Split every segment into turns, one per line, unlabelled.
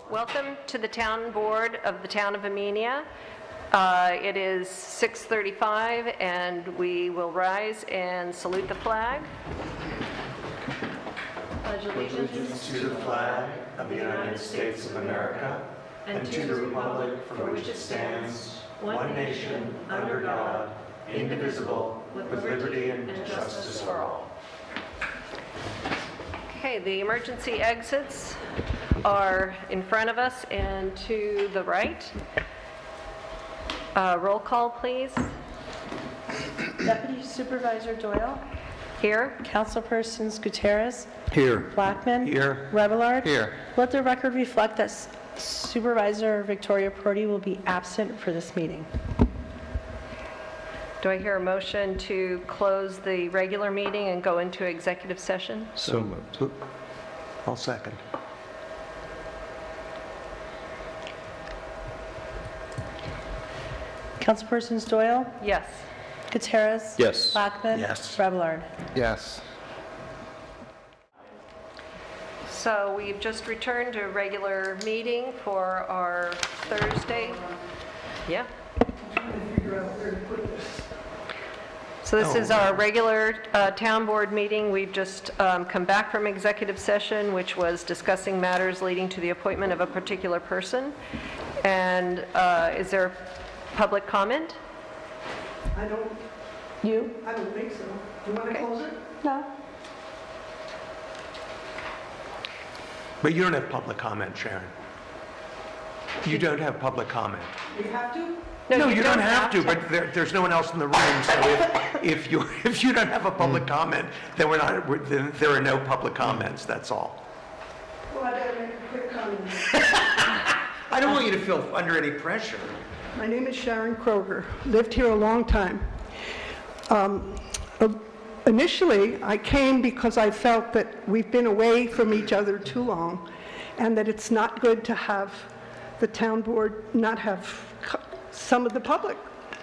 Welcome to the Town Board of the Town of Amenia. It is 6:35 and we will rise and salute the flag. Pledge
Allegiance to the flag of the United States of America and to the republic for which it stands, one nation, under God, indivisible, with liberty and justice for all.
Okay, the emergency exits are in front of us and to the right. Roll call, please.
Deputy Supervisor Doyle.
Here.
Councilpersons Gutierrez.
Here.
Blackman.
Here.
Rebellard.
Here.
Let the record reflect that Supervisor Victoria Purdy will be absent for this meeting.
Do I hear a motion to close the regular meeting and go into executive session?
So moved. I'll second.
Councilpersons Doyle.
Yes.
Gutierrez.
Yes.
Blackman.
Yes.
Rebellard.
Yes.
So we've just returned to a regular meeting for our Thursday. Yeah. So this is our regular town board meeting. We've just come back from executive session, which was discussing matters leading to the appointment of a particular person. And is there public comment?
I don't think so. Do you want to close it?
No.
But you don't have public comment, Sharon. You don't have public comment.
We have to?
No, you don't have to, but there's no one else in the room, so if you don't have a public comment, then then there are no public comments, that's all.
Well, I better make a quick comment.
I don't want you to feel under any pressure.
My name is Sharon Kroger. Lived here a long time. Initially, I came because I felt that we've been away from each other too long and that it's not good to have the town board not have some of the public.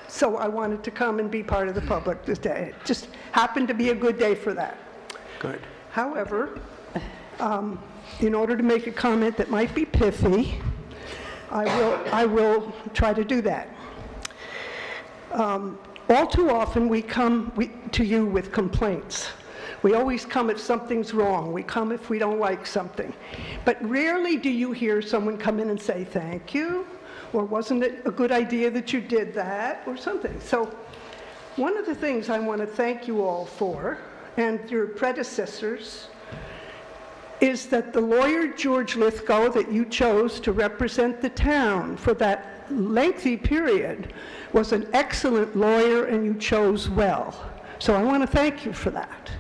So I wanted to come and be part of the public this day. It just happened to be a good day for that.
Good.
However, in order to make a comment that might be pithy, I will try to do that. All too often we come to you with complaints. We always come if something's wrong. We come if we don't like something. But rarely do you hear someone come in and say, thank you, or wasn't it a good idea that you did that, or something. So one of the things I want to thank you all for, and your predecessors, is that the lawyer George Lithgow that you chose to represent the town for that lengthy period was an excellent lawyer and you chose well. So I want to thank you for that.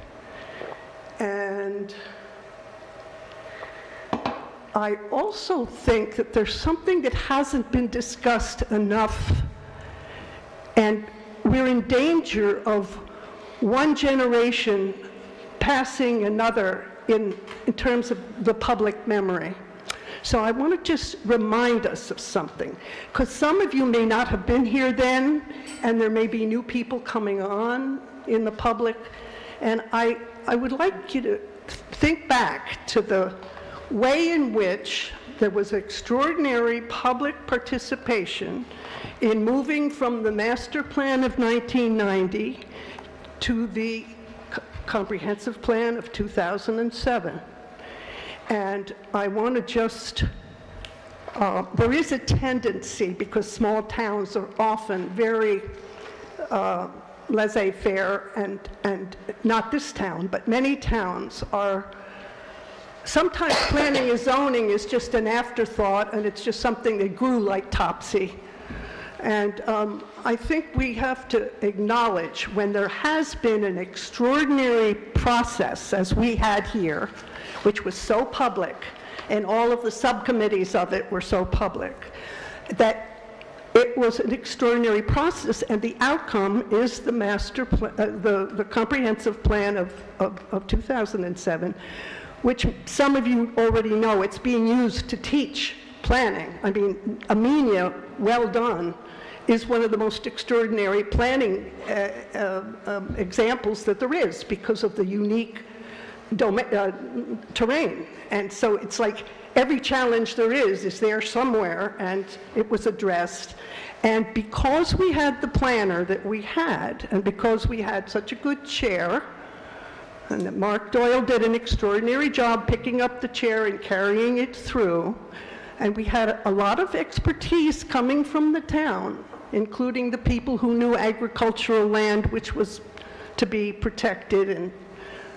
And I also think that there's something that hasn't been discussed enough, and we're in danger of one generation passing another in terms of the public memory. So I want to just remind us of something, because some of you may not have been here then, and there may be new people coming on in the public, and I would like you to think back to the way in which there was extraordinary public participation in moving from the master plan of 1990 to the comprehensive plan of 2007. And I want to just, there is a tendency, because small towns are often very laissez-faire, and not this town, but many towns are, sometimes planning and zoning is just an afterthought, and it's just something that grew like Topsy. And I think we have to acknowledge when there has been an extraordinary process, as we had here, which was so public, and all of the subcommittees of it were so public, that it was an extraordinary process, and the outcome is the master plan, the comprehensive plan of 2007, which some of you already know. It's being used to teach planning. I mean, Amenia, well done, is one of the most extraordinary planning examples that there is, because of the unique terrain. And so it's like every challenge there is there somewhere, and it was addressed. And because we had the planner that we had, and because we had such a good chair, and that Mark Doyle did an extraordinary job picking up the chair and carrying it through, and we had a lot of expertise coming from the town, including the people who knew agricultural land, which was to be protected, and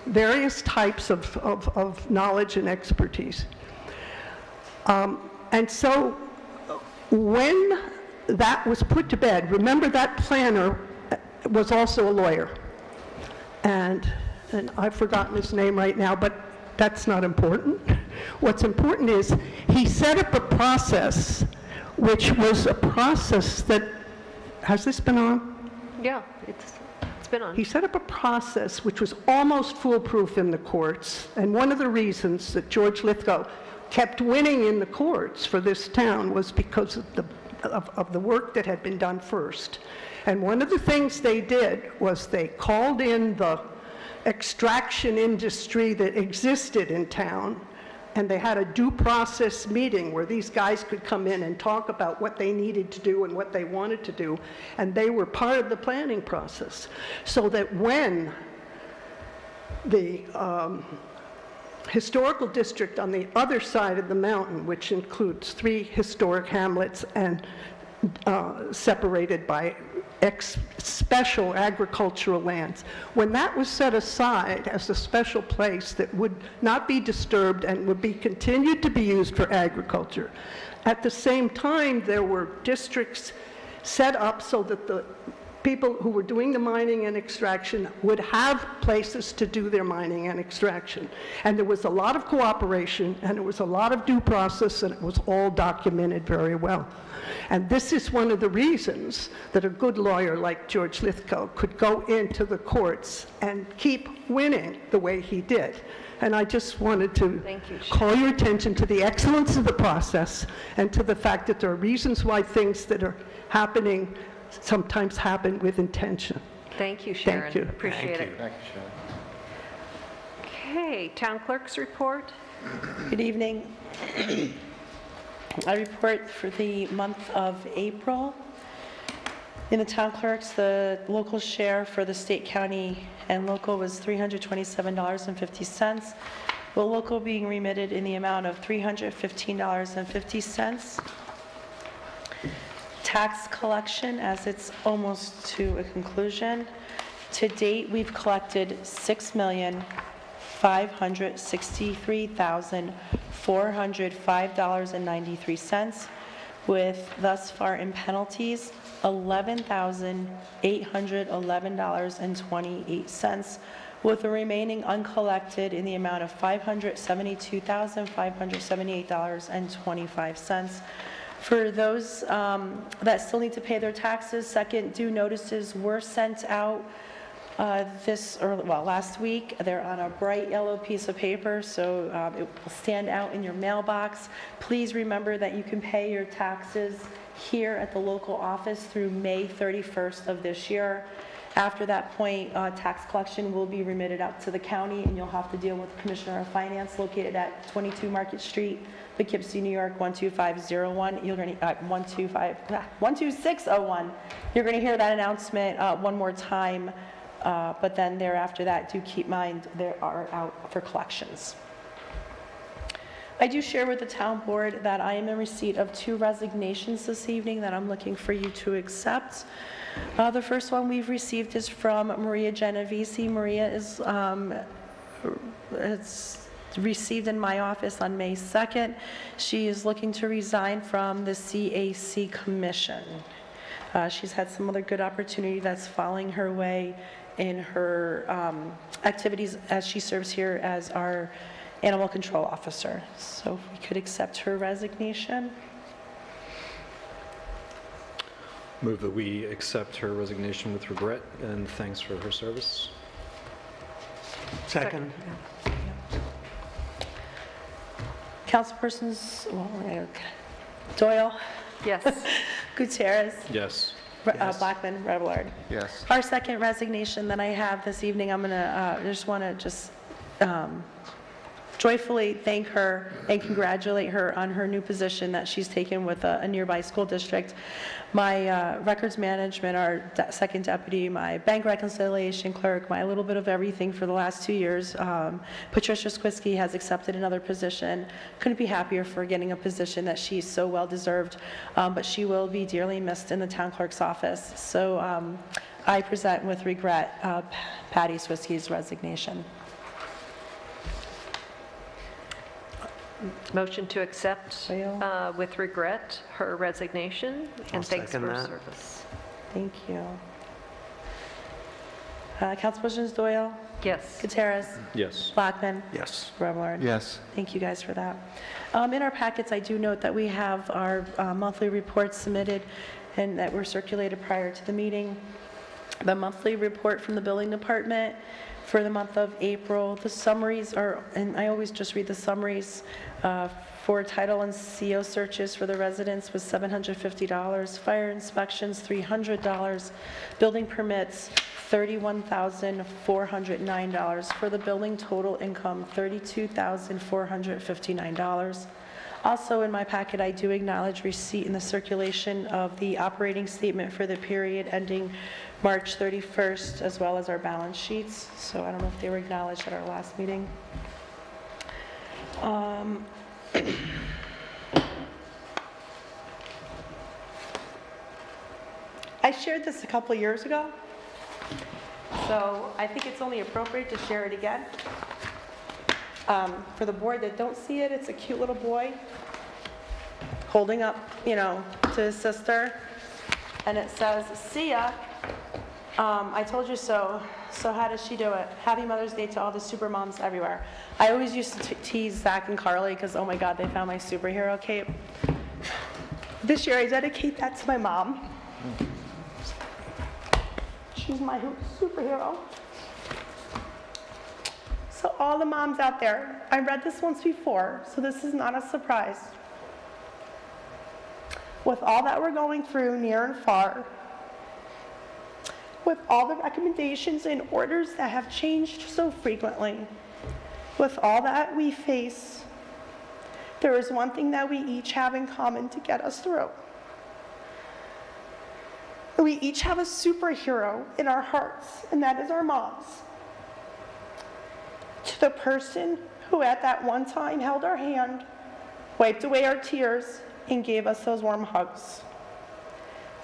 various types of knowledge and expertise. And so when that was put to bed, remember that planner was also a lawyer. And I've forgotten his name right now, but that's not important. What's important is he set up a process, which was a process that, has this been on?
Yeah, it's been on.
He set up a process which was almost foolproof in the courts, and one of the reasons that George Lithgow kept winning in the courts for this town was because of the work that had been done first. And one of the things they did was they called in the extraction industry that existed in town, and they had a due process meeting where these guys could come in and talk about what they needed to do and what they wanted to do, and they were part of the planning process. So that when the historical district on the other side of the mountain, which includes 3 historic hamlets and separated by special agricultural lands, when that was set aside as a special place that would not be disturbed and would be continued to be used for agriculture, at the same time there were districts set up so that the people who were doing the mining and extraction would have places to do their mining and extraction. And there was a lot of cooperation, and there was a lot of due process, and it was all documented very well. And this is one of the reasons that a good lawyer like George Lithgow could go into the courts and keep winning the way he did. And I just wanted to call your attention to the excellence of the process and to the fact that there are reasons why things that are happening sometimes happen with intention.
Thank you, Sharon.
Thank you.
Appreciate it.
Thank you, Sharon.
Okay, town clerk's report.
Good evening. I report for the month of April. In the town clerks, the local share for the state, county, and local was $327.50, with local being remitted in the amount of $315.50. Tax collection, as it's almost to a conclusion. To date, we've collected $6,563,405.93, with thus far in penalties, $11,811.28, with the remaining uncollected in the amount of $572,578.25. For those that still need to pay their taxes, second due notices were sent out last week. They're on a bright yellow piece of paper, so it will stand out in your mailbox. Please remember that you can pay your taxes here at the local office through May 31st of this year. After that point, tax collection will be remitted out to the county, and you'll have to deal with the Commissioner of Finance located at 22 Market Street, Poughkeepsie, New York, 12501. You're going to 12601. You're going to hear that announcement one more time, but then thereafter that, do keep in mind they are out for collections. I do share with the town board that I am in receipt of 2 resignations this evening that I'm looking for you to accept. The first one we've received is from Maria Genovese. Maria is it's received in my office on May 2nd. She is looking to resign from the CAC Commission. She's had some other good opportunity that's falling her way in her activities as she serves here as our animal control officer. So if we could accept her resignation.
Move that we accept her resignation with regret and thanks for her service.
Second.
Councilpersons, Doyle,
Yes.
Gutierrez,
Yes.
Blackman, Revillard.
Yes.
Our second resignation that I have this evening, I'm going to just want to joyfully thank her and congratulate her on her new position that she's taken with a nearby school district. My records management, our second deputy, my bank reconciliation clerk, my little bit of everything for the last 2 years. Patricia Skwiski has accepted another position. Couldn't be happier for getting a position that she's so well deserved, but she will be dearly missed in the town clerk's office. So I present with regret Patty Skwiski's resignation.
Motion to accept with regret her resignation, and thanks for
second
her
that.
service.
Thank you. Councilpersons Doyle,
Yes.
Gutierrez,
Yes.
Blackman,
Yes.
Remlard.
Yes.
Thank you guys for that. In our packets, I do note that we have our monthly reports submitted and that were circulated prior to the meeting. The monthly report from the building department for the month of April, the summaries are, and I always just read the summaries, for title and CO searches for the residents was $750, fire inspections $300, building permits $31,409, for the building total income $32,459. Also in my packet, I do acknowledge receipt in the circulation of the operating statement for the period ending March 31st, as well as our balance sheets. So I don't know if they were acknowledged at our last meeting. I shared this a couple of years ago, so I think it's only appropriate to share it again. For the board that don't see it, it's a cute little boy holding up, to his sister, and it says, "See ya. I told you so. So how does she do it? Happy Mother's Day to all the super moms everywhere." I always used to tease Zach and Carly because, oh my God, they found my superhero cape. This year I dedicate that to my mom. She's my superhero. So all the moms out there, I read this once before, so this is not a surprise. With all that we're going through near and far, with all the recommendations and orders that have changed so frequently, with all that we face, there is one thing that we each have in common to get us through. We each have a superhero in our hearts, and that is our moms. To the person who at that one time held our hand, wiped away our tears, and gave us those warm hugs.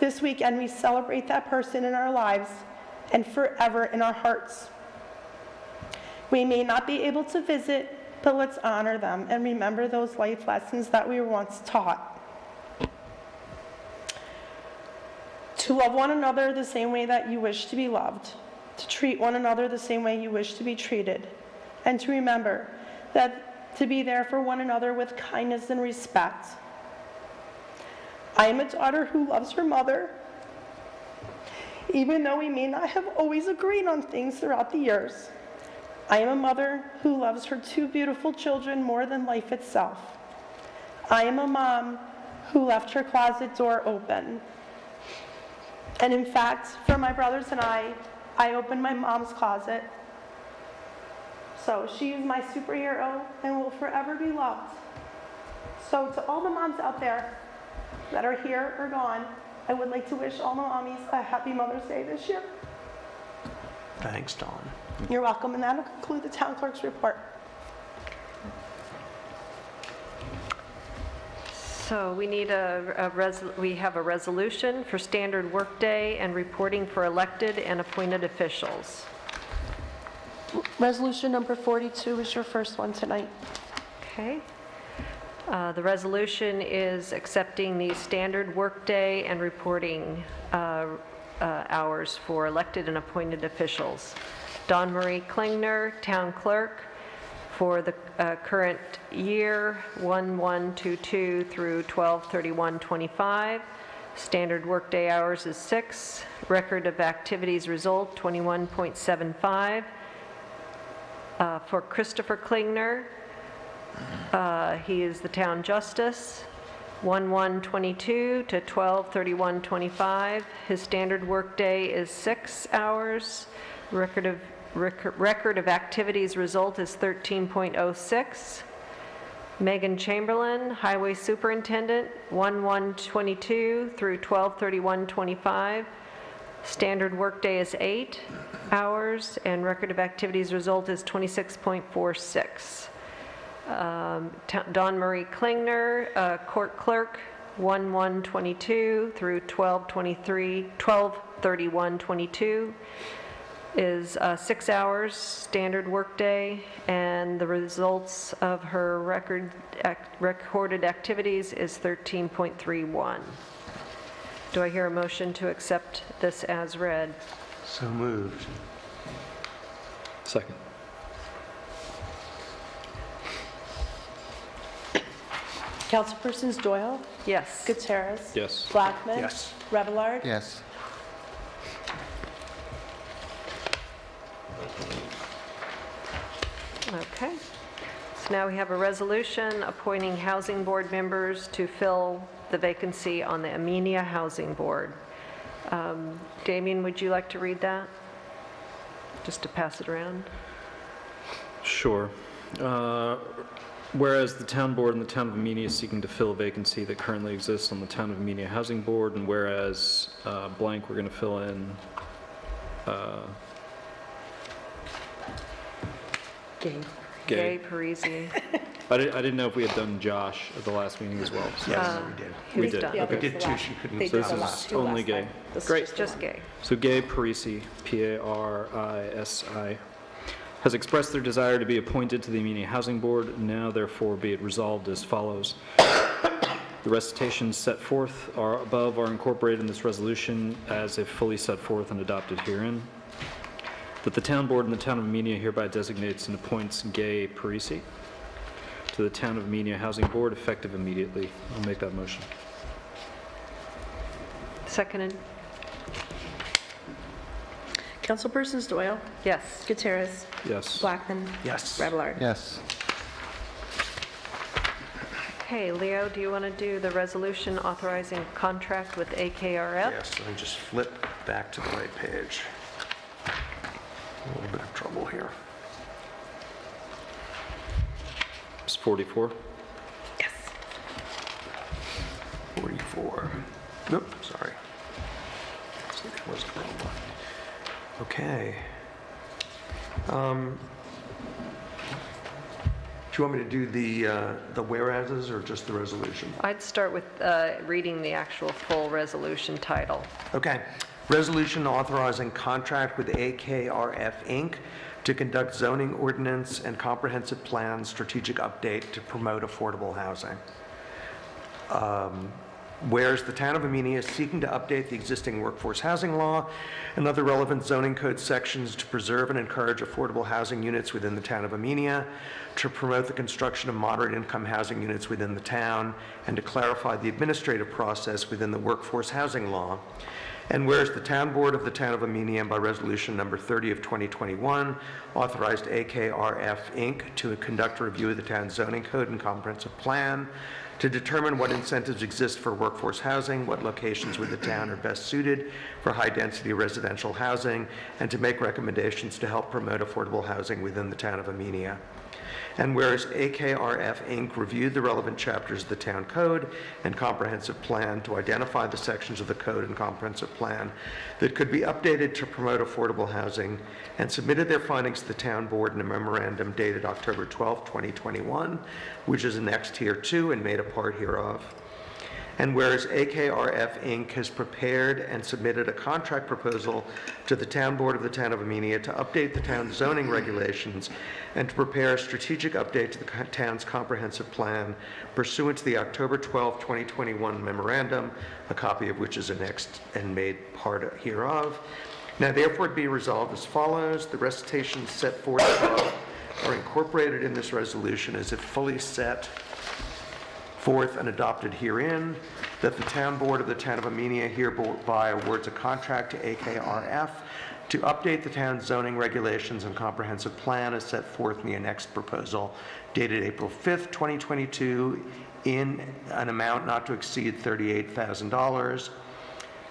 This weekend, we celebrate that person in our lives and forever in our hearts. We may not be able to visit, but let's honor them and remember those life lessons that we were once taught. To love one another the same way that you wish to be loved, to treat one another the same way you wish to be treated, and to remember that to be there for one another with kindness and respect. I am a daughter who loves her mother, even though we may not have always agreed on things throughout the years. I am a mother who loves her two beautiful children more than life itself. I am a mom who left her closet door open. And in fact, for my brothers and I opened my mom's closet. So she is my superhero and will forever be loved. So to all the moms out there that are here or gone, I would like to wish all the mommies a happy Mother's Day this year.
Thanks, Dawn.
You're welcome, and that'll conclude the town clerk's report.
So we need we have a resolution for standard workday and reporting for elected and appointed officials.
Resolution number 42 is your first one tonight.
Okay. The resolution is accepting the standard workday and reporting hours for elected and appointed officials. Dawn Marie Klingner, Town Clerk, for the current year, 1/1/22 through 12/31/25. Standard workday hours is 6. Record of activities result, 21.75. For Christopher Klingner, he is the Town Justice, 1/1/22 to 12/31/25. His standard workday is 6 hours. Record of Record of activities result is 13.06. Megan Chamberlain, Highway Superintendent, 1/1/22 through 12/31/25. Standard workday is 8 hours, and record of activities result is 26.46. Dawn Marie Klingner, Court Clerk, 1/1/22 through 12/31/22, is 6 hours, standard workday, and the results of her recorded activities is 13.31. Do I hear a motion to accept this as read?
So moved.
Second.
Councilpersons Doyle,
Yes.
Gutierrez.
Yes.
Blackman.
Yes.
Revillard.
Yes.
Okay. So now we have a resolution appointing housing board members to fill the vacancy on the Amenia Housing Board. Damien, would you like to read that? Just to pass it around?
Sure. Whereas the town board and the town of Amenia is seeking to fill a vacancy that currently exists on the town of Amenia Housing Board, and whereas blank, we're going to fill in
Gay Parisi.
I didn't know if we had done Josh at the last meeting as well. So
Yes, we did.
We
Who's
did.
done?
Yeah,
Okay.
We did two, she couldn't.
They
So
did
this
the
is
last two
only
last
gay.
time. This is
Great.
Just gay.
So Gay Parisi, Parisi, has expressed their desire to be appointed to the Amenia Housing Board. Now, therefore, be it resolved as follows. The recitations set forth above are incorporated in this resolution as if fully set forth and adopted herein. That the town board and the town of Amenia hereby designates and appoints Gay Parisi to the town of Amenia Housing Board effective immediately. I'll make that motion.
Seconded?
Councilpersons Doyle,
Yes.
Gutierrez,
Yes.
Blackman.
Yes.
Revillard.
Yes.
Okay, Leo, do you want to do the resolution authorizing contract with AKRF?
Yes, let me just flip back to the right page. A little bit of trouble here.
It's 44.
Yes.
44. Nope, sorry. So that was the wrong one. Okay. Do you want me to do the whereases or just the resolution?
I'd start with reading the actual full resolution title.
Okay. Resolution authorizing contract with AKRF Inc. to conduct zoning ordinance and comprehensive plan strategic update to promote affordable housing. Whereas the town of Amenia is seeking to update the existing workforce housing law and other relevant zoning code sections to preserve and encourage affordable housing units within the town of Amenia, to promote the construction of moderate income housing units within the town, and to clarify the administrative process within the workforce housing law. And whereas the town board of the town of Amenia, by resolution number 30 of 2021, authorized AKRF Inc. to conduct a review of the town's zoning code and comprehensive plan to determine what incentives exist for workforce housing, what locations within the town are best suited for high-density residential housing, and to make recommendations to help promote affordable housing within the town of Amenia. And whereas AKRF Inc. reviewed the relevant chapters of the town code and comprehensive plan to identify the sections of the code and comprehensive plan that could be updated to promote affordable housing, and submitted their findings to the town board in a memorandum dated October 12, 2021, which is annexed here too and made a part hereof. And whereas AKRF Inc. has prepared and submitted a contract proposal to the town board of the town of Amenia to update the town's zoning regulations and to prepare a strategic update to the town's comprehensive plan pursuant to the October 12, 2021 memorandum, a copy of which is annexed and made part hereof. Now therefore it be resolved as follows. The recitations set forth above are incorporated in this resolution as if fully set forth and adopted herein, that the town board of the town of Amenia hereby awards a contract to AKRF to update the town's zoning regulations and comprehensive plan as set forth in the annexed proposal dated April 5th, 2022, in an amount not to exceed $38,000.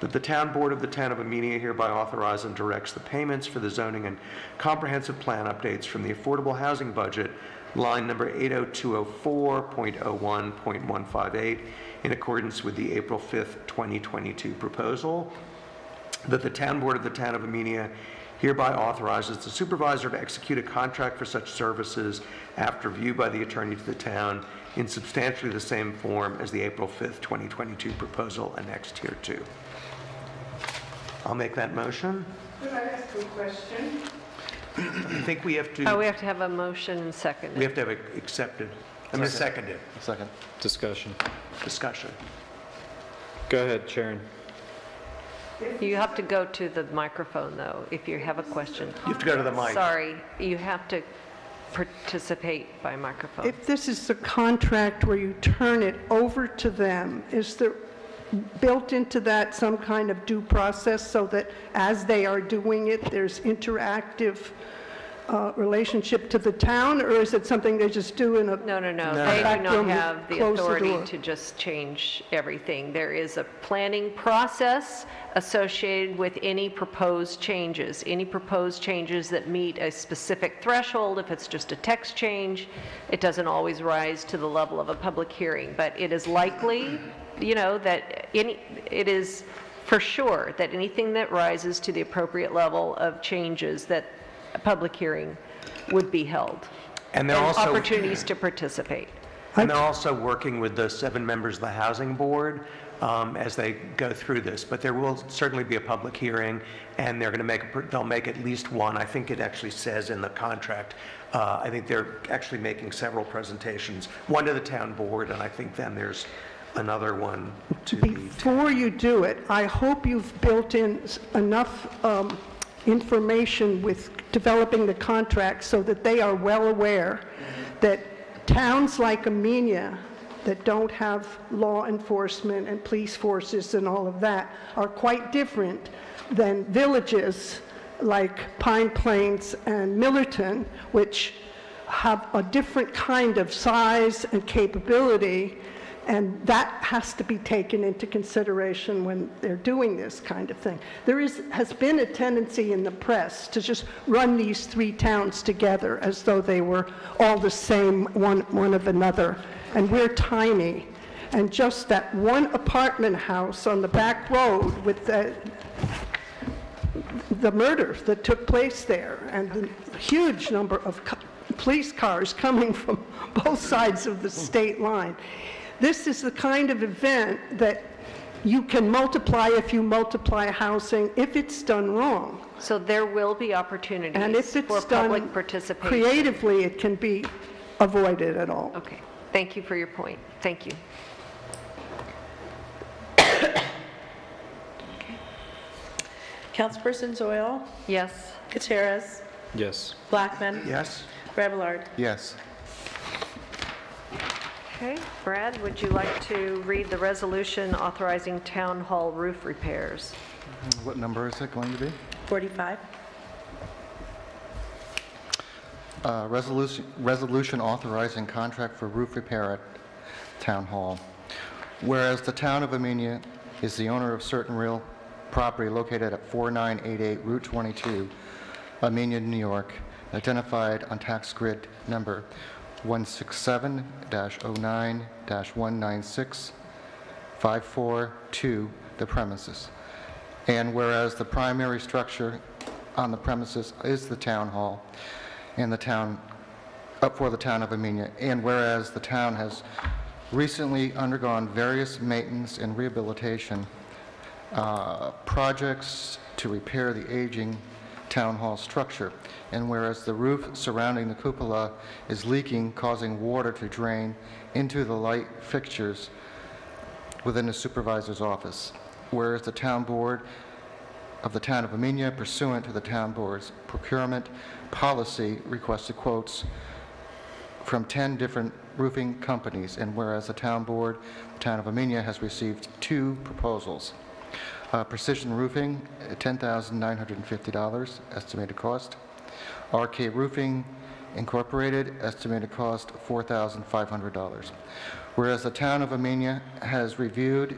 that the town board of the town of Amenia hereby authorizes and directs the payments for the zoning and comprehensive plan updates from the affordable housing budget, line number 80204.01.158, in accordance with the April 5th, 2022 proposal. That the town board of the town of Amenia hereby authorizes the supervisor to execute a contract for such services after review by the attorney to the town in substantially the same form as the April 5th, 2022 proposal annexed here too. I'll make that motion.
Could I ask a question?
I think we have to.
Oh, we have to have a motion and second.
We have to have it accepted. I'm going to second it.
Second.
Discussion.
Discussion.
Go ahead, Sharon.
You have to go to the microphone, though, if you have a question.
You have to go to the mic.
Sorry, you have to participate by microphone.
If this is the contract where you turn it over to them, is there built into that some kind of due process so that as they are doing it, there's interactive relationship to the town, or is it something they just do in a...
No. They
Back
do not
room,
have the
close the
authority
door.
to just change everything. There is a planning process associated with any proposed changes. Any proposed changes that meet a specific threshold, if it's just a text change, it doesn't always rise to the level of a public hearing. But it is likely, that it is for sure that anything that rises to the appropriate level of changes, that a public hearing would be held.
And they're also
opportunities to participate.
And they're also working with the 7 members of the housing board as they go through this. But there will certainly be a public hearing, and they'll make at least one. I think it actually says in the contract. I think they're actually making several presentations. One to the town board, and I think then there's another one to the.
Before you do it, I hope you've built in enough information with developing the contract so that they are well aware that towns like Amenia that don't have law enforcement and police forces and all of that are quite different than villages like Pine Plains and Millerton, which have a different kind of size and capability, and that has to be taken into consideration when they're doing this kind of thing. There has been a tendency in the press to just run these 3 towns together as though they were all the same, one of another. And we're tiny. And just that one apartment house on the back road with the murder that took place there, and the huge number of police cars coming from both sides of the state line. This is the kind of event that you can multiply if you multiply housing if it's done wrong.
So there will be opportunities
And if
for
it's
public
done
participation.
creatively, it can be avoided at all.
Okay, thank you for your point. Thank you.
Councilperson Doyle,
Yes.
Gutierrez,
Yes.
Blackman,
Yes?
Remillard.
Yes.
Okay, Brad, would you like to read the resolution authorizing town hall roof repairs?
What number is it going to be?
45.
Resolution authorizing contract for roof repair at Town Hall. Whereas the town of Amenia is the owner of certain real property located at 4988 Route 22, Amenia, New York, identified on tax grid number 167-09-196-542, the premises. And whereas the primary structure on the premises is the town hall and the town, for the town of Amenia, and whereas the town has recently undergone various maintenance and rehabilitation projects to repair the aging town hall structure, and whereas the roof surrounding the cupola is leaking, causing water to drain into the light fixtures within the supervisor's office, whereas the town board of the town of Amenia, pursuant to the town board's procurement policy, requested quotes from 10 different roofing companies, and whereas the town board, the town of Amenia, has received 2 proposals. Precision Roofing, $10,950 estimated cost. RK Roofing Incorporated, estimated cost $4,500. Whereas the town of Amenia has reviewed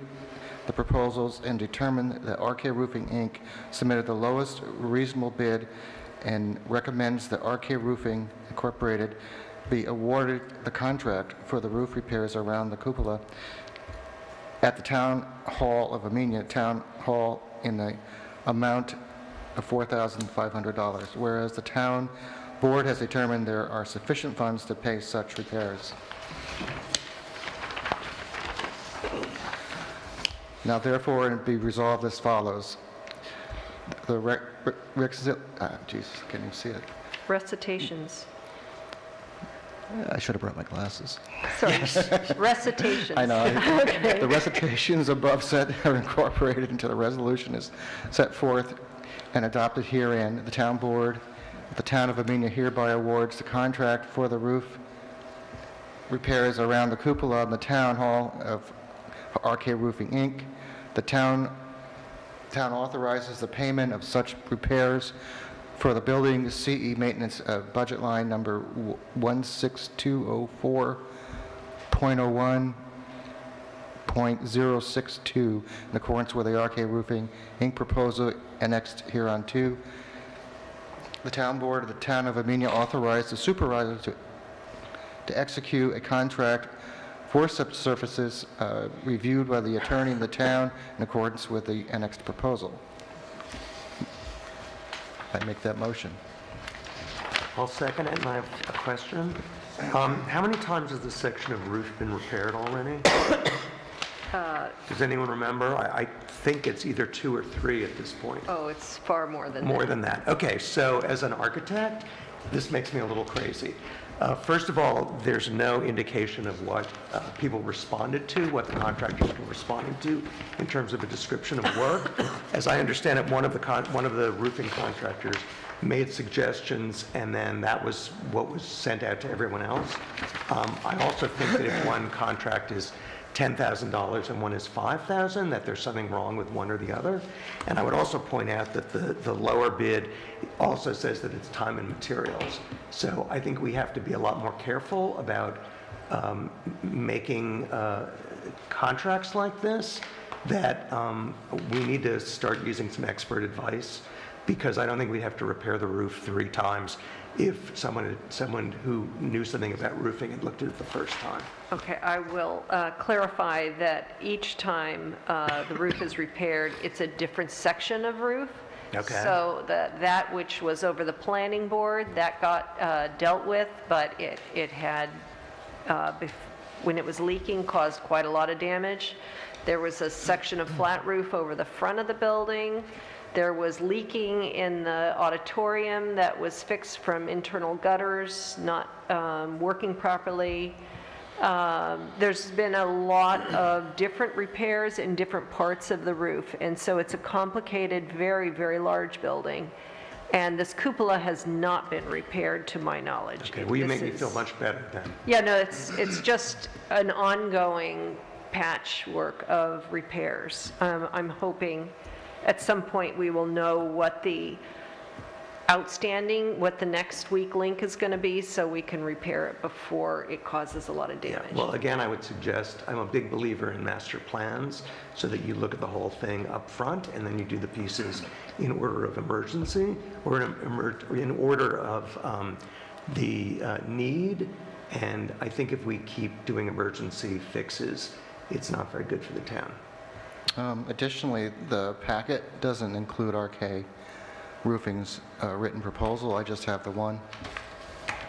the proposals and determined that RK Roofing, Inc. submitted the lowest reasonable bid and recommends that RK Roofing Incorporated be awarded the contract for the roof repairs around the cupola at the Town Hall of Amenia Town Hall in the amount of $4,500, whereas the town board has determined there are sufficient funds to pay such repairs. Now therefore, it be resolved as follows. The can you see it?
Recitations.
I should have brought my glasses.
Sorry, recitations.
I know. The recitations above said are incorporated into the resolution as set forth and adopted herein. The town board, the town of Amenia hereby awards the contract for the roof repairs around the cupola in the town hall of RK Roofing, Inc. The town authorizes the payment of such repairs for the building CE maintenance budget line number 16204.01.062 in accordance with the RK Roofing Inc. proposal annexed hereunto. The town board of the town of Amenia authorized the supervisor to execute a contract for such services reviewed by the attorney in the town in accordance with the annexed proposal. I make that motion.
I'll second it, and I have a question. How many times has this section of roof been repaired already? Does anyone remember? I think it's either 2 or 3 at this point.
Oh, it's far more than that.
More than that. Okay, so as an architect, this makes me a little crazy. First of all, there's no indication of what people responded to, what the contractors were responding to in terms of a description of work. As I understand it, one of the roofing contractors made suggestions, and then that was what was sent out to everyone else. I also think that if one contract is $10,000 and one is $5,000, that there's something wrong with one or the other. And I would also point out that the lower bid also says that it's time and materials. So I think we have to be a lot more careful about making contracts like this, that we need to start using some expert advice, because I don't think we have to repair the roof 3 times if someone who knew something about roofing had looked at it the first time.
Okay, I will clarify that each time the roof is repaired, it's a different section of roof.
Okay.
So that which was over the planning board, that got dealt with, but it had, when it was leaking, caused quite a lot of damage. There was a section of flat roof over the front of the building. There was leaking in the auditorium that was fixed from internal gutters not working properly. There's been a lot of different repairs in different parts of the roof, and so it's a complicated, very, very large building. And this cupola has not been repaired, to my knowledge.
Okay, well, you make me feel much better then.
Yeah, no, it's just an ongoing patchwork of repairs. I'm hoping at some point we will know what the next weak link is going to be, so we can repair it before it causes a lot of damage.
Yeah, well, again, I would suggest, I'm a big believer in master plans, so that you look at the whole thing up front, and then you do the pieces in order of emergency, or in order of the need. And I think if we keep doing emergency fixes, it's not very good for the town.
Additionally, the packet doesn't include RK Roofing's written proposal. I just have the one.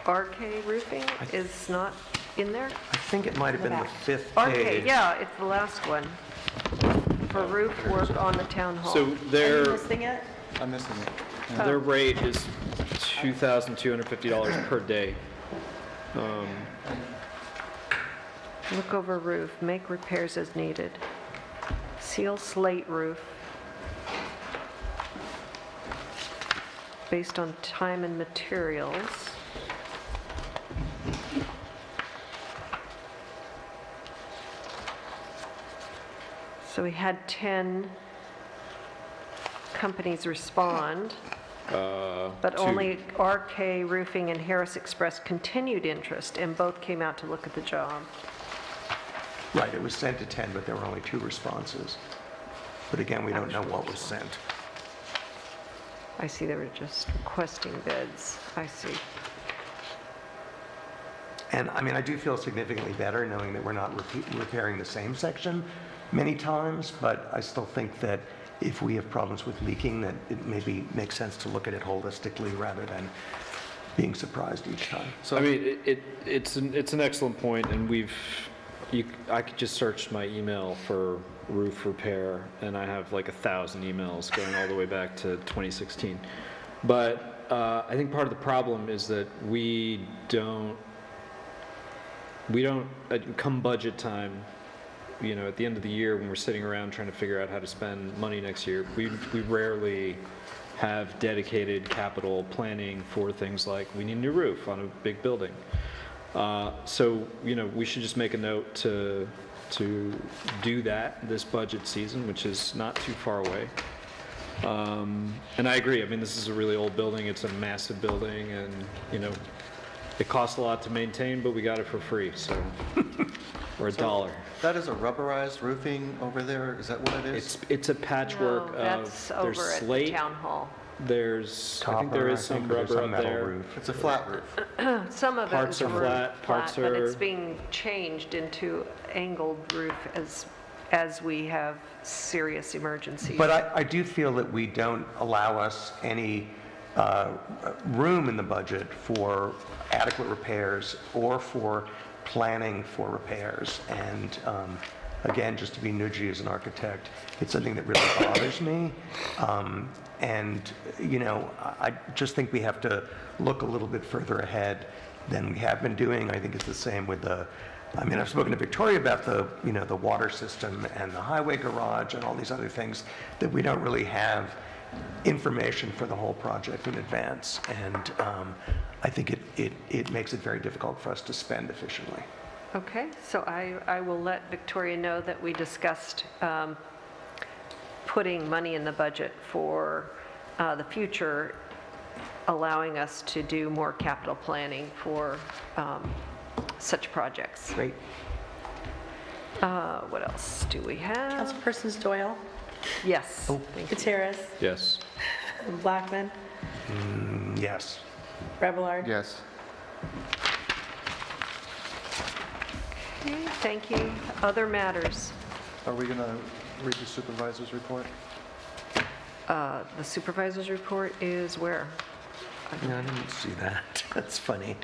RK Roofing is not in there?
I think it might have been the 5th page.
RK, yeah, it's the last one. For roof work on the town hall.
So
Are you
their
missing it?
I'm missing it.
their rate is $2,250 per day.
Look over roof, make repairs as needed. Seal slate roof. Based on time and materials. So we had 10 companies respond, but
two.
only RK Roofing and Harris expressed continued interest, and both came out to look at the job.
Right, it was sent to 10, but there were only 2 responses. but again, we don't know what was sent.
I see they were just requesting bids. I see.
And I mean, I do feel significantly better knowing that we're not repairing the same section many times, but I still think that if we have problems with leaking, that it maybe makes sense to look at it holistically rather than being surprised each time.
So I mean, it's an excellent point, and I could just search my email for roof repair, and I have like 1,000 emails going all the way back to 2016. But I think part of the problem is that we don't come budget time, you know, at the end of the year when we're sitting around trying to figure out how to spend money next year, we rarely have dedicated capital planning for things like we need a new roof on a big building. So, you know, we should just make a note to do that this budget season, which is not too far away. And I agree. I mean, this is a really old building. It's a massive building, and, you know, it costs a lot to maintain, but we got it for free, so, or $1.
That is a rubberized roofing over there, is that what it is?
It's a patchwork
No,
of,
that's
there's
over at the
slate,
town hall.
there's, I think there is some
there's
rubber
some
up
metal
there.
roof.
It's a flat roof.
Some of it
Parts
is
are flat, parts
but it's
are-
being changed into angled roof as we have serious emergencies.
But I do feel that we don't allow us any room in the budget for adequate repairs or for planning for repairs. And again, just to be nudgy as an architect, it's something that really bothers me. And, you know, I just think we have to look a little bit further ahead than we have been doing. I think it's the same with I mean, I've spoken to Victoria about the water system and the highway garage and all these other things that we don't really have information for the whole project in advance. And I think it makes it very difficult for us to spend efficiently.
Okay, so I will let Victoria know that we discussed putting money in the budget for the future, allowing us to do more capital planning for such projects.
Great.
What else do we have?
Councilpersons Doyle,
Yes. Thank you.
Gutierrez,
Yes.
Blackman,
Yes.
Rebelard.
Yes.
Okay, thank you. Other matters?
Are we going to read the supervisor's report?
The supervisor's report is where?
No, I didn't see that. That's funny.
It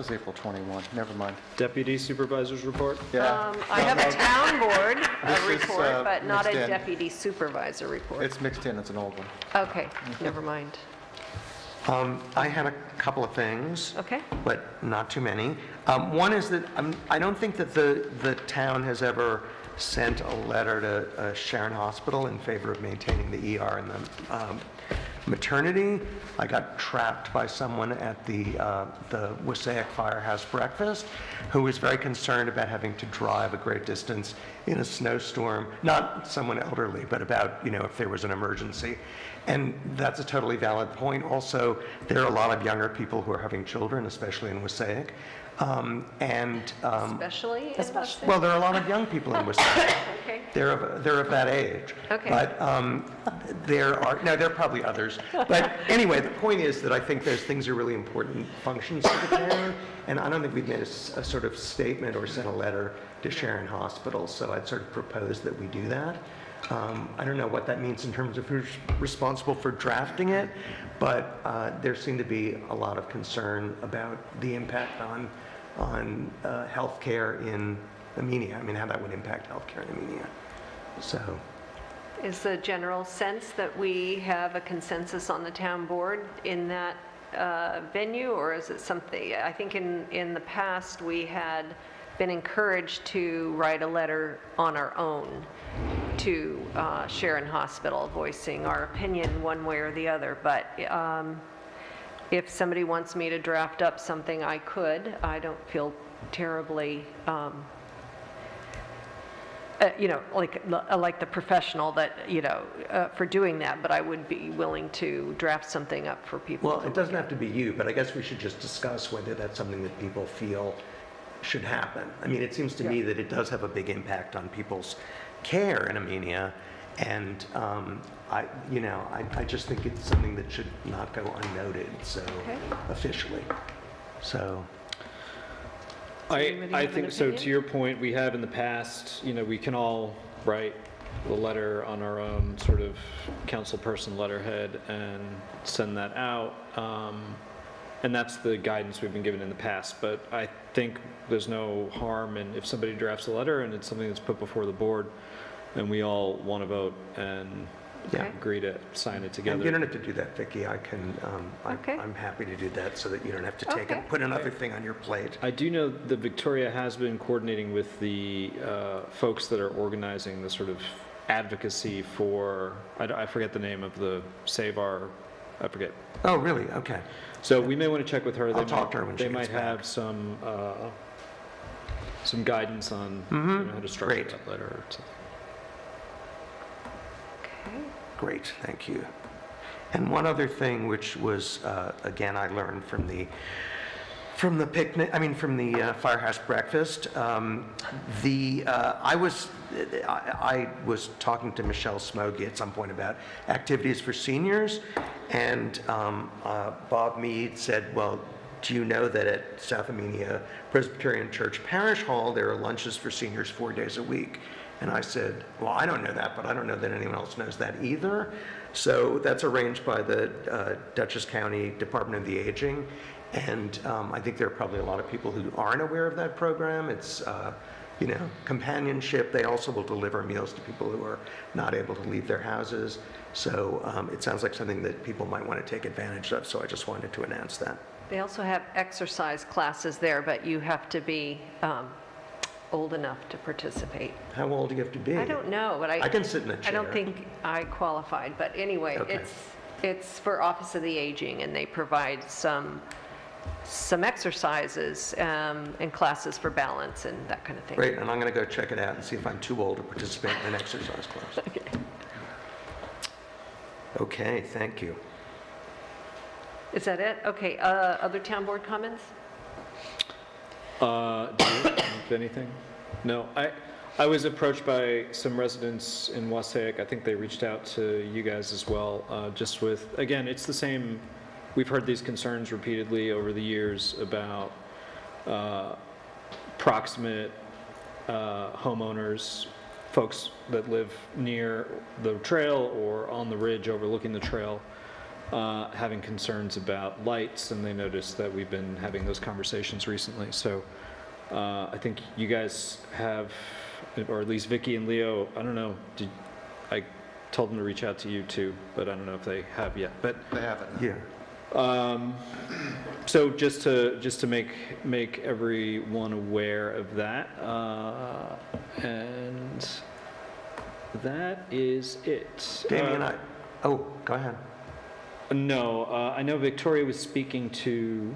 says April 21, never mind.
Deputy Supervisor's report?
I have a town board
This is,
report, but not a
mixed in.
deputy supervisor report.
It's mixed in, it's an old one.
Okay, never mind.
I had a couple of things.
Okay.
But not too many. One is that I don't think that the town has ever sent a letter to Sharon Hospital in favor of maintaining the ER and the maternity. I got trapped by someone at the Wasaic Firehouse breakfast who was very concerned about having to drive a great distance in a snowstorm, not someone elderly, but about, you know, if there was an emergency. And that's a totally valid point. Also, there are a lot of younger people who are having children, especially in Wasaic.
Especially in Weston?
Well, there are a lot of young people in Wasaic.
Okay.
They're of that age.
Okay.
But there are probably others. But anyway, the point is that I think those things are really important functions for the town, and I don't think we've made a sort of statement or sent a letter to Sharon Hospital, so I'd sort of propose that we do that. I don't know what that means in terms of who's responsible for drafting it, but there seemed to be a lot of concern about the impact on healthcare in Amenia. I mean, how that would impact healthcare in Amenia. So,
Is the general sense that we have a consensus on the town board in that venue, or is it something, I think in the past, we had been encouraged to write a letter on our own to Sharon Hospital, voicing our opinion one way or the other. But if somebody wants me to draft up something, I could. I don't feel terribly, you know, like the professional that, you know, for doing that, but I would be willing to draft something up for people.
well, it doesn't have to be you, but I guess we should just discuss whether that's something that people feel should happen. I mean, it seems to me that it does have a big impact on people's care in Amenia, and I just think it's something that should not go unnoted, so officially. So
I think so. To your point, we have in the past, we can all write a letter on our own sort of councilperson letterhead and send that out. And that's the guidance we've been given in the past. But I think there's no harm in if somebody drafts a letter and it's something that's put before the board and we all want to vote and agree to sign it together.
And you don't have to do that, Vicki. I can, I'm happy to do that so that you don't have to take and put another thing on your plate.
I do know that Victoria has been coordinating with the folks that are organizing the sort of advocacy for, I forget the name of the Save Our, I forget.
Oh, really? Okay.
So we may want to check with her.
I'll talk to her when she
gets back. They might have some guidance on how to structure that letter or something.
Okay.
Great, thank you. And one other thing, which was, again, I learned from the picnic, from the firehouse breakfast. I was talking to Michelle Smoggy at some point about activities for seniors, and Bob Mead said, well, do you know that at South Amenia Presbyterian Church Parish Hall, there are lunches for seniors 4 days a week? And I said, well, I don't know that, but I don't know that anyone else knows that either. So that's arranged by the Dutchess County Department of the Aging. And I think there are probably a lot of people who aren't aware of that program. It's, companionship. They also will deliver meals to people who are not able to leave their houses. So it sounds like something that people might want to take advantage of. So I just wanted to announce that.
They also have exercise classes there, but you have to be old enough to participate.
How old do you have to be?
I don't know, but
I can sit in a chair.
I don't think I qualified, but anyway, it's for Office of the Aging, and they provide some exercises and classes for balance and that kind of thing.
Great, and I'm going to go check it out and see if I'm too old to participate in an exercise class. Okay, thank you.
Is that it? Okay, other town board comments?
Do you have anything? No, I was approached by some residents in Wassaic. I think they reached out to you guys as well, just with, again, it's the same, we've heard these concerns repeatedly over the years about proximate homeowners, folks that live near the trail or on the ridge overlooking the trail, having concerns about lights, and they noticed that we've been having those conversations recently. So I think you guys have, or at least Vicki and Leo, I don't know, I told them to reach out to you too, but I don't know if they have yet. But
They haven't.
Yeah.
So just to make everyone aware of that, and that is it.
Damien, go ahead.
No, I know Victoria was speaking to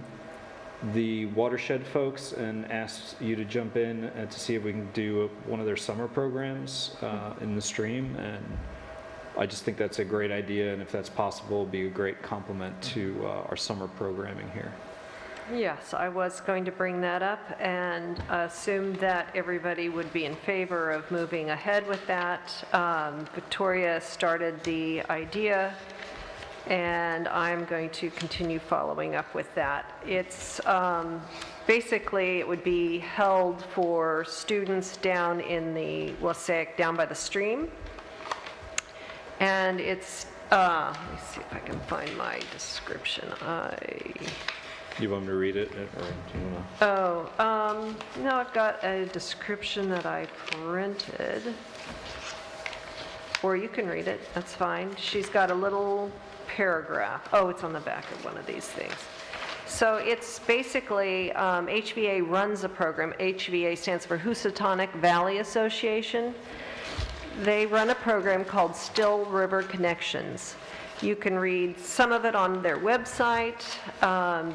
the watershed folks and asked you to jump in to see if we can do one of their summer programs in the stream, and I just think that's a great idea, and if that's possible, it'd be a great complement to our summer programming here.
Yes, I was going to bring that up and assume that everybody would be in favor of moving ahead with that. Victoria started the idea, and I'm going to continue following up with that. It's basically, it would be held for students down in the Wassaic, down by the stream. And it's, let me see if I can find my description.
You want me to read it, or do you want to?
No, I've got a description that I printed. Or you can read it, that's fine. She's got a little paragraph. Oh, it's on the back of one of these things. So it's basically, HVA runs a program. HVA stands for Housatonic Valley Association. They run a program called Still River Connections. You can read some of it on their website.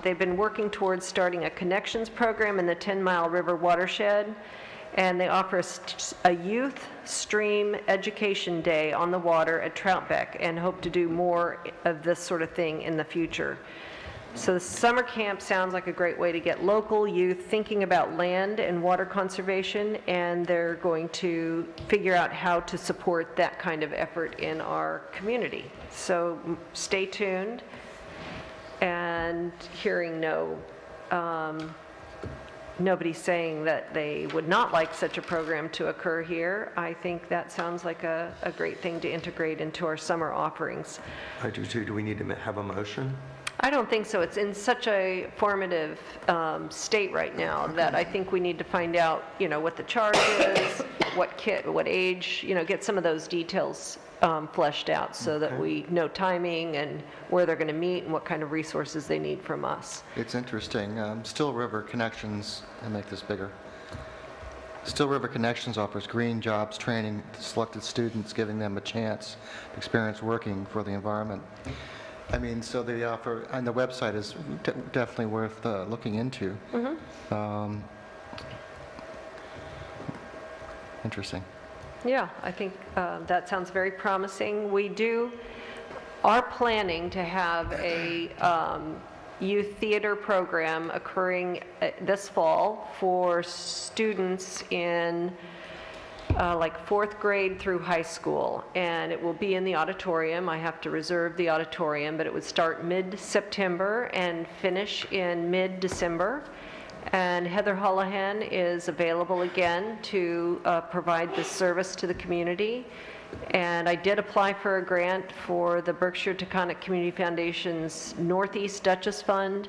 They've been working towards starting a connections program in the 10 Mile River watershed, and they offer a youth stream education day on the water at Troutbeck, and hope to do more of this sort of thing in the future. So the summer camp sounds like a great way to get local youth thinking about land and water conservation, and they're going to figure out how to support that kind of effort in our community. So stay tuned. And hearing nobody saying that they would not like such a program to occur here, I think that sounds like a great thing to integrate into our summer offerings.
I do too. Do we need to have a motion?
I don't think so. It's in such a formative state right now that I think we need to find out, what the charge is, what age, get some of those details fleshed out so that we know timing and where they're going to meet and what kind of resources they need from us.
It's interesting. Still River Connections, and make this bigger. Still River Connections offers green jobs training to selected students, giving them a chance to experience working for the environment. I mean, so the offer on the website is definitely worth looking into. Interesting.
Yeah, I think that sounds very promising. We are planning to have a youth theater program occurring this fall for students in like 4th grade through high school, and it will be in the auditorium. I have to reserve the auditorium, but it would start mid-September and finish in mid-December. And Heather Holohan is available again to provide this service to the community. And I did apply for a grant for the Berkshire-Taconic Community Foundation's Northeast Duchess Fund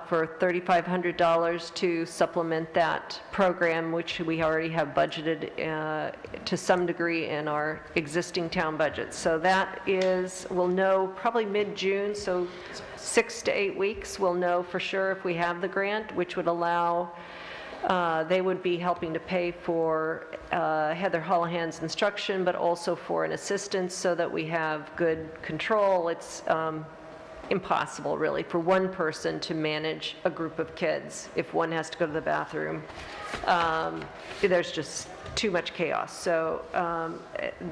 for $3,500 to supplement that program, which we already have budgeted to some degree in our existing town budget. So that we'll know probably mid-June, so 6 to 8 weeks, we'll know for sure if we have the grant, which would allow, they would be helping to pay for Heather Holohan's instruction, but also for an assistant so that we have good control. It's impossible, really, for one person to manage a group of kids. If one has to go to the bathroom, there's just too much chaos. So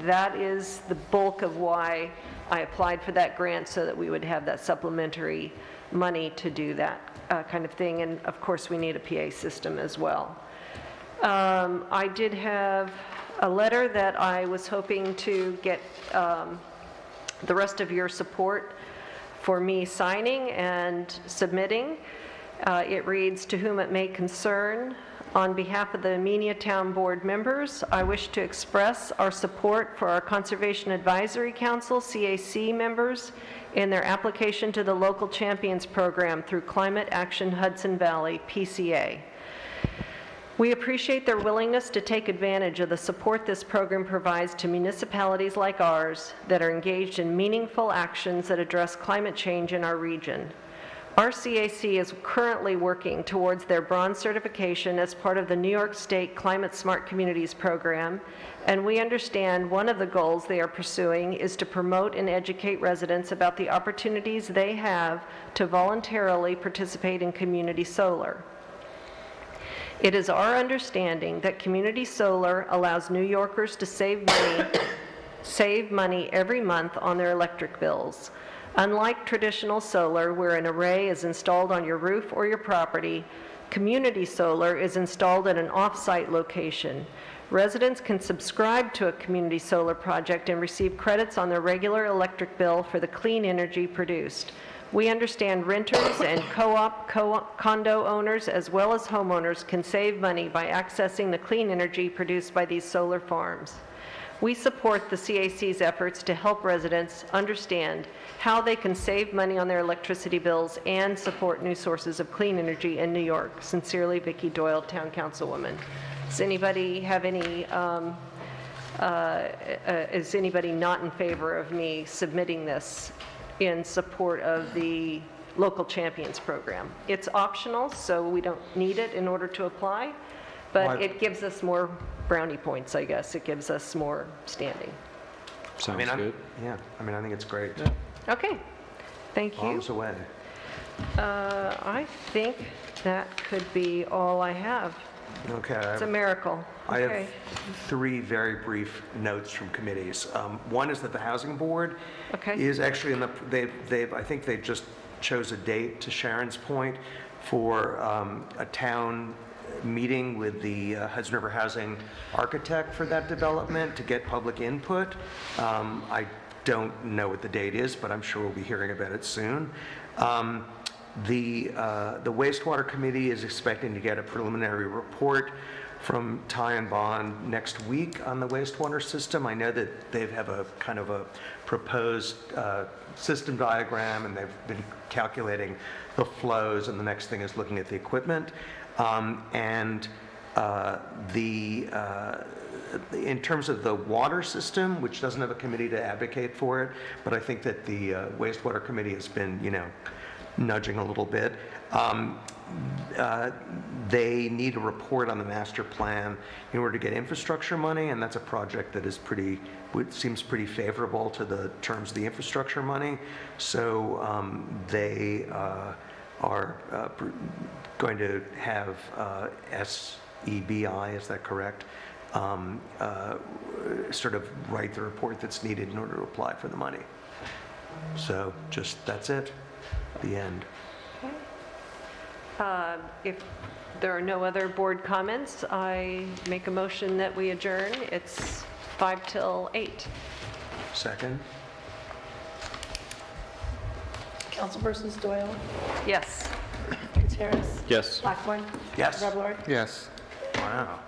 that is the bulk of why I applied for that grant, so that we would have that supplementary money to do that kind of thing. And of course, we need a PA system as well. I did have a letter that I was hoping to get the rest of your support for me signing and submitting. It reads, "To whom it may concern, on behalf of the Amenia Town Board members, I wish to express our support for our Conservation Advisory Council, CAC members, in their application to the Local Champions Program through Climate Action Hudson Valley, PCA. We appreciate their willingness to take advantage of the support this program provides to municipalities like ours that are engaged in meaningful actions that address climate change in our region. Our CAC is currently working towards their bronze certification as part of the New York State Climate Smart Communities program, and we understand one of the goals they are pursuing is to promote and educate residents about the opportunities they have to voluntarily participate in community solar. It is our understanding that community solar allows New Yorkers to save money every month on their electric bills. Unlike traditional solar, where an array is installed on your roof or your property, community solar is installed at an off-site location. Residents can subscribe to a community solar project and receive credits on their regular electric bill for the clean energy produced. We understand renters and condo owners, as well as homeowners, can save money by accessing the clean energy produced by these solar farms. We support the CAC's efforts to help residents understand how they can save money on their electricity bills and support new sources of clean energy in New York. Sincerely, Vicki Doyle, Town Councilwoman. Does anybody have any, is anybody not in favor of me submitting this in support of the Local Champions program? It's optional, so we don't need it in order to apply, but it gives us more brownie points, I guess. It gives us more standing.
Sounds good.
Yeah, I think it's great.
Okay, thank you.
Arms away.
I think that could be all I have.
Okay.
It's a miracle.
I have
Okay.
3 very brief notes from committees. One is that the Housing Board
Okay.
is actually in the, I think they've just chose a date, to Sharon's point, for a town meeting with the Hudson River Housing architect for that development to get public input. I don't know what the date is, but I'm sure we'll be hearing about it soon. The wastewater committee is expecting to get a preliminary report from Ty and Bond next week on the wastewater system. I know that they have a kind of a proposed system diagram, and they've been calculating the flows, and the next thing is looking at the equipment. In terms of the water system, which doesn't have a committee to advocate for it, but I think that the wastewater committee has been, nudging a little bit. They need a report on the master plan in order to get infrastructure money, and that's a project that is seems pretty favorable to the terms of the infrastructure money. So they are going to have SEBI, is that correct? Sort of write the report that's needed in order to apply for the money. So that's it, the end.
If there are no other board comments, I make a motion that we adjourn. It's 5 till 8.
Second?
Councilpersons Doyle,
Yes.
Gutierrez,
Yes.
Blackburn,
Yes.
Rebler.
Yes.
Wow.